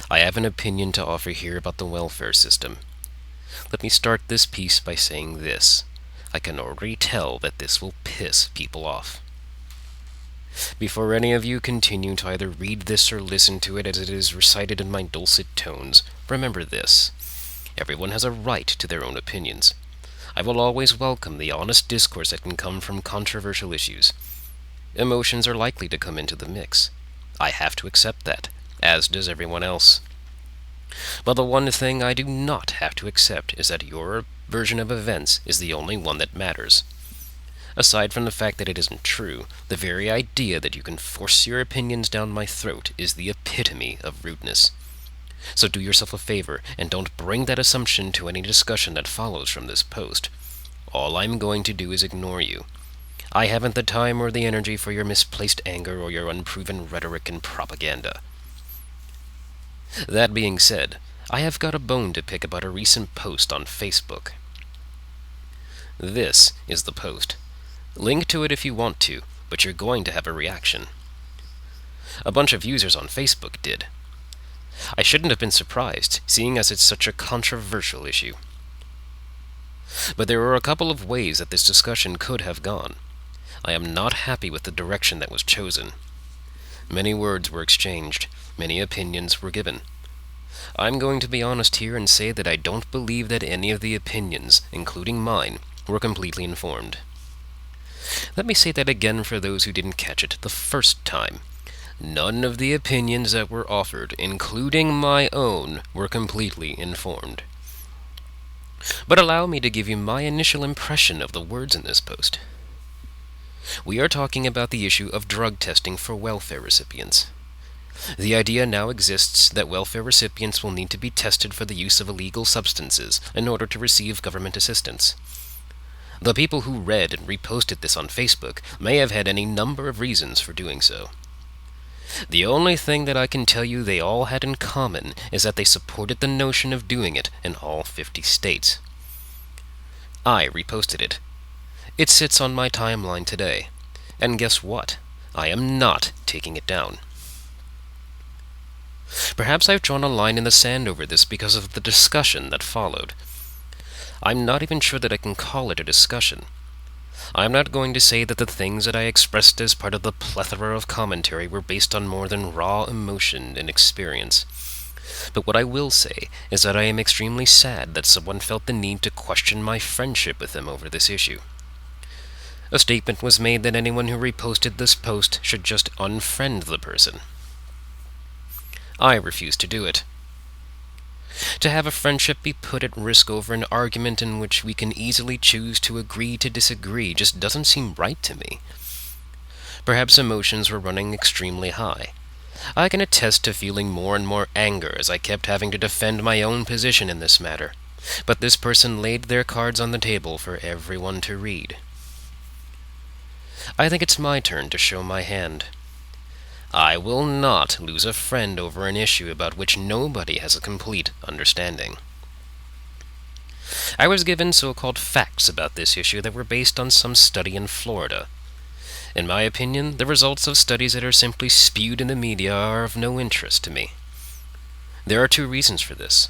I have an opinion to offer here about the welfare system. Let me start this piece by saying this. I can already tell that this will piss people off. Before any of you continue to either read this or listen to it as it is recited in my dulcet tones, remember this. Everyone has a right to their own opinions. I will always welcome the honest discourse that can come from controversial issues. Emotions are likely to come into the mix. I have to accept that, as does everyone else. But the one thing I do not have to accept is that your version of events is the only one that matters. Aside from the fact that it isn't true, the very idea that you can force your opinions down my throat is the epitome of rudeness. So do yourself a favor and don't bring that assumption to any discussion that follows from this post. All I'm going to do is ignore you. I haven't the time or the energy for your misplaced anger or your unproven rhetoric and propaganda. That being said, I have got a bone to pick about a recent post on Facebook. This is the post. Link to it if you want to, but you're going to have a reaction. A bunch of users on Facebook did. I shouldn't have been surprised, seeing as it's such a controversial issue. But there were a couple of ways that this discussion could have gone. I am not happy with the direction that was chosen. Many words were exchanged, many opinions were given. I'm going to be honest here and say that I don't believe that any of the opinions, including mine, were completely informed. Let me say that again for those who didn't catch it the first time. None of the opinions that were offered, including my own, were completely informed. But allow me to give you my initial impression of the words in this post. We are talking about the issue of drug testing for welfare recipients. The idea now exists that welfare recipients will need to be tested for the use of illegal substances in order to receive government assistance. The people who read and reposted this on Facebook may have had any number of reasons for doing so. The only thing that I can tell you they all had in common is that they supported the notion of doing it in all 50 states. I reposted it. It sits on my timeline today. And guess what? I am not taking it down. Perhaps I've drawn a line in the sand over this because of the discussion that followed. I'm not even sure that I can call it a discussion. I'm not going to say that the things that I expressed as part of the plethora of commentary were based on more than raw emotion and experience. But what I will say is that I am extremely sad that someone felt the need to question my friendship with them over this issue. A statement was made that anyone who reposted this post should just unfriend the person. I refuse to do it. To have a friendship be put at risk over an argument in which we can easily choose to agree to disagree just doesn't seem right to me. Perhaps emotions were running extremely high. I can attest to feeling more and more anger as I kept having to defend my own position in this matter, but this person laid their cards on the table for everyone to read. I think it's my turn to show my hand. I will not lose a friend over an issue about which nobody has a complete understanding. I was given so-called facts about this issue that were based on some study in Florida. In my opinion, the results of studies that are simply spewed in the media are of no interest to me. There are two reasons for this.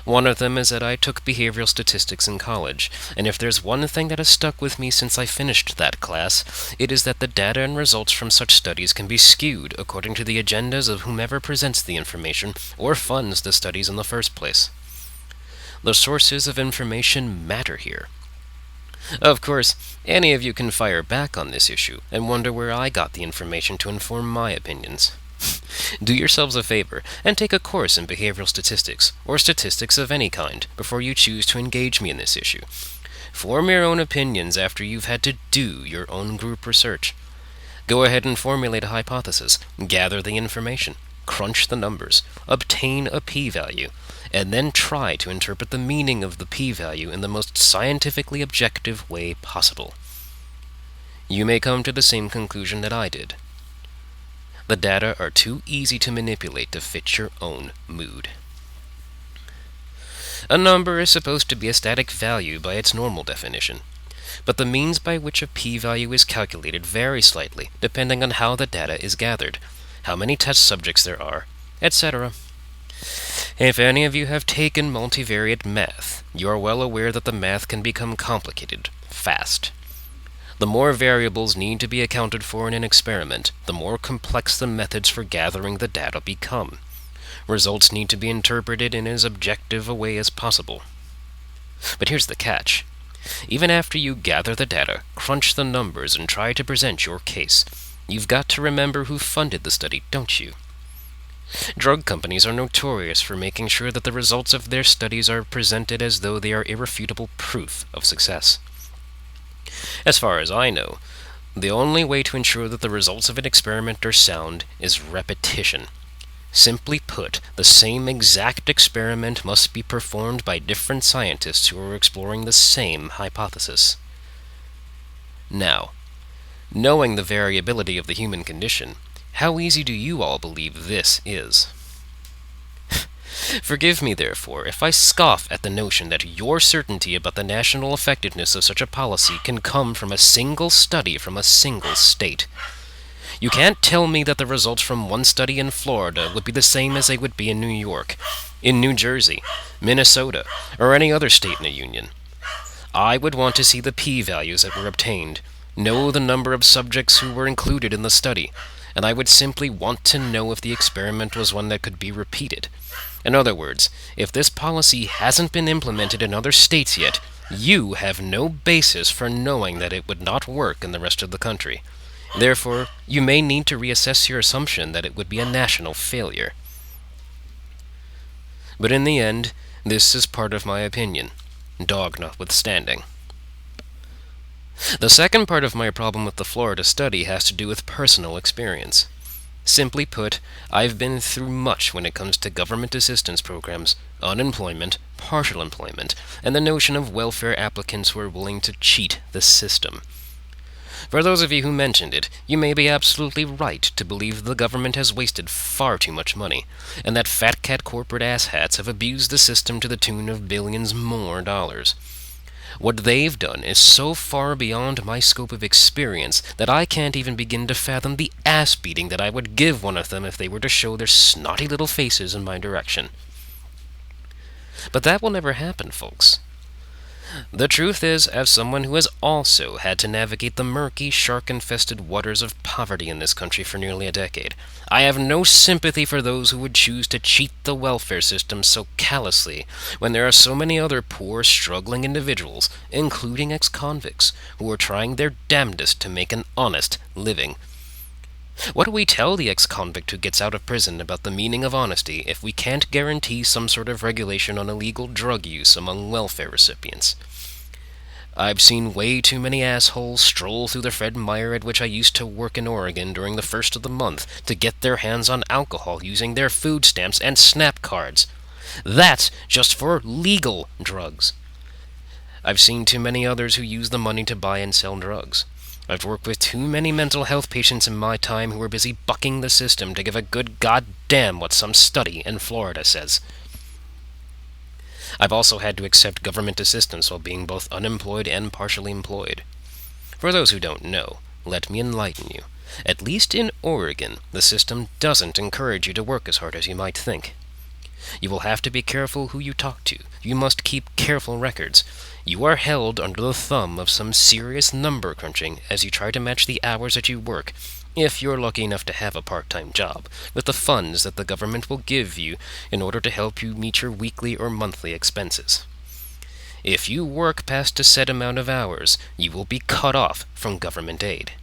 One of them is that I took behavioral statistics in college, and if there's one thing that has stuck with me since I finished that class, it is that the data and results from such studies can be skewed according to the agendas of whomever presents the information or funds the studies in the first place. The sources of information matter here. Of course, any of you can fire back on this issue and wonder where I got the information to inform my opinions. Do yourselves a favor and take a course in behavioral statistics, or statistics of any kind, before you choose to engage me in this issue. Form your own opinions after you've had to do your own group research. Go ahead and formulate a hypothesis, gather the information, crunch the numbers, obtain a p-value, and then try to interpret the meaning of the p-value in the most scientifically objective way possible. You may come to the same conclusion that I did. The data are too easy to manipulate to fit your own mood. A number is supposed to be a static value by its normal definition, but the means by which a p-value is calculated vary slightly depending on how the data is gathered, how many test subjects there are, etc. If any of you have taken multivariate math, you are well aware that the math can become complicated fast. The more variables need to be accounted for in an experiment, the more complex the methods for gathering the data become. Results need to be interpreted in as objective a way as possible. But here's the catch. Even after you gather the data, crunch the numbers, and try to present your case, you've got to remember who funded the study, don't you? Drug companies are notorious for making sure that the results of their studies are presented as though they are irrefutable proof of success. As far as I know, the only way to ensure that the results of an experiment are sound is repetition. Simply put, the same exact experiment must be performed by different scientists who are exploring the same hypothesis. Now, knowing the variability of the human condition, how easy do you all believe this is? Forgive me, therefore, if I scoff at the notion that your certainty about the national effectiveness of such a policy can come from a single study from a single state. You can't tell me that the results from one study in Florida would be the same as they would be in New York, in New Jersey, Minnesota, or any other state in the Union. I would want to see the p-values that were obtained, know the number of subjects who were included in the study, and I would simply want to know if the experiment was one that could be repeated. In other words, if this policy hasn't been implemented in other states yet, you have no basis for knowing that it would not work in the rest of the country. Therefore, you may need to reassess your assumption that it would be a national failure. But in the end, this is part of my opinion, dog notwithstanding. The second part of my problem with the Florida study has to do with personal experience. Simply put, I've been through much when it comes to government assistance programs, unemployment, partial employment, and the notion of welfare applicants who are willing to cheat the system. For those of you who mentioned it, you may be absolutely right to believe the government has wasted far too much money, and that fat cat corporate asshats have abused the system to the tune of billions more dollars. What they've done is so far beyond my scope of experience that I can't even begin to fathom the ass-beating that I would give one of them if they were to show their snotty little faces in my direction. But that will never happen, folks. The truth is, as someone who has also had to navigate the murky, shark-infested waters of poverty in this country for nearly a decade, I have no sympathy for those who would choose to cheat the welfare system so callously when there are so many other poor, struggling individuals, including ex-convicts, who are trying their damnedest to make an honest living. What do we tell the ex-convict who gets out of prison about the meaning of honesty if we can't guarantee some sort of regulation on illegal drug use among welfare recipients? I've seen way too many assholes stroll through the Fred Meyer at which I used to work in Oregon during the first of the month to get their hands on alcohol using their food stamps and SNAP cards. That's just for legal drugs. I've seen too many others who use the money to buy and sell drugs. I've worked with too many mental health patients in my time who were busy bucking the system to give a good goddamn what some study in Florida says. I've also had to accept government assistance while being both unemployed and partially employed. For those who don't know, let me enlighten you. At least in Oregon, the system doesn't encourage you to work as hard as you might think. You will have to be careful who you talk to. You must keep careful records. You are held under the thumb of some serious number crunching as you try to match the hours that you work, if you're lucky enough to have a part-time job, with the funds that the government will give you in order to help you meet your weekly or monthly expenses. If you work past a set amount of hours, you will be cut off from government aid.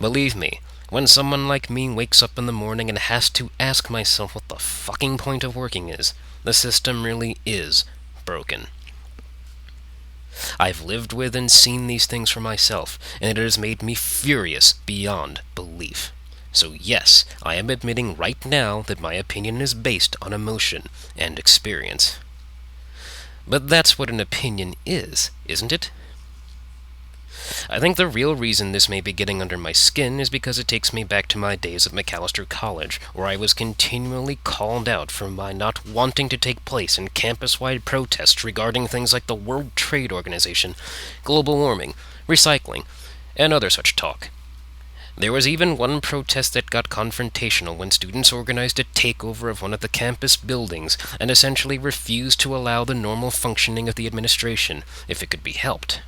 Believe me, when someone like me wakes up in the morning and has to ask myself what the fucking point of working is, the system really is broken. I've lived with and seen these things for myself, and it has made me furious beyond belief. So yes, I am admitting right now that my opinion is based on emotion and experience. But that's what an opinion is, isn't it? I think the real reason this may be getting under my skin is because it takes me back to my days at Macalester College, where I was continually called out for my not wanting to take place in campus-wide protests regarding things like the World Trade Organization, global warming, recycling, and other such talk. There was even one protest that got confrontational when students organized a takeover of one of the campus buildings and essentially refused to allow the normal functioning of the administration if it could be helped.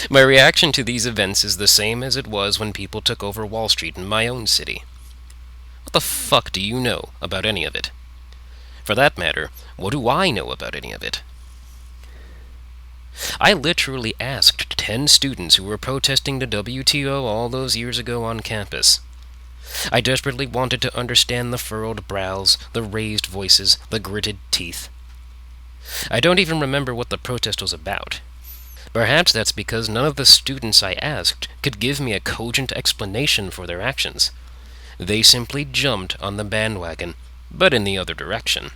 My reaction to these events is the same as it was when people took over Wall Street in my own city. What the fuck do you know about any of it? For that matter, what do I know about any of it? I literally asked 10 students who were protesting the WTO all those years ago on campus. I desperately wanted to understand the furrowed brows, the raised voices, the gritted teeth. I don't even remember what the protest was about. Perhaps that's because none of the students I asked could give me a cogent explanation for their actions. They simply jumped on the bandwagon, but in the other direction.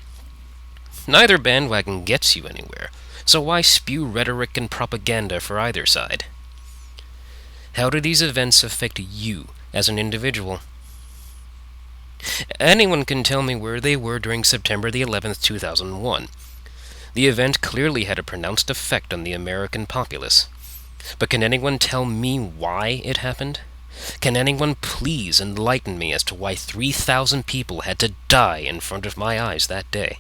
Neither bandwagon gets you anywhere, so why spew rhetoric and propaganda for either side? How do these events affect you as an individual? Anyone can tell me where they were during September the 11th, 2001. The event clearly had a pronounced effect on the American populace. But can anyone tell me why it happened? Can anyone please enlighten me as to why 3,000 people had to die in front of my eyes that day?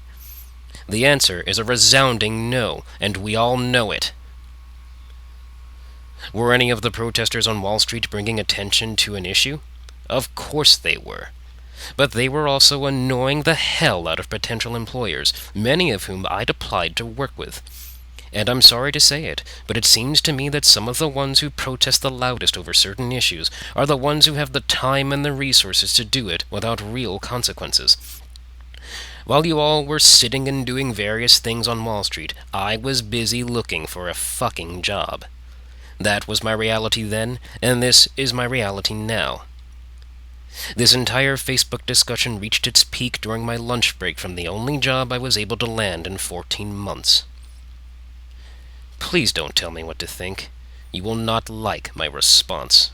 The answer is a resounding no, and we all know it. Were any of the protesters on Wall Street bringing attention to an issue? Of course they were. But they were also annoying the hell out of potential employers, many of whom I'd applied to work with. And I'm sorry to say it, but it seems to me that some of the ones who protest the loudest over certain issues are the ones who have the time and the resources to do it without real consequences. While you all were sitting and doing various things on Wall Street, I was busy looking for a fucking job. That was my reality then, and this is my reality now. This entire Facebook discussion reached its peak during my lunch break from the only job I was able to land in 14 months. Please don't tell me what to think. You will not like my response.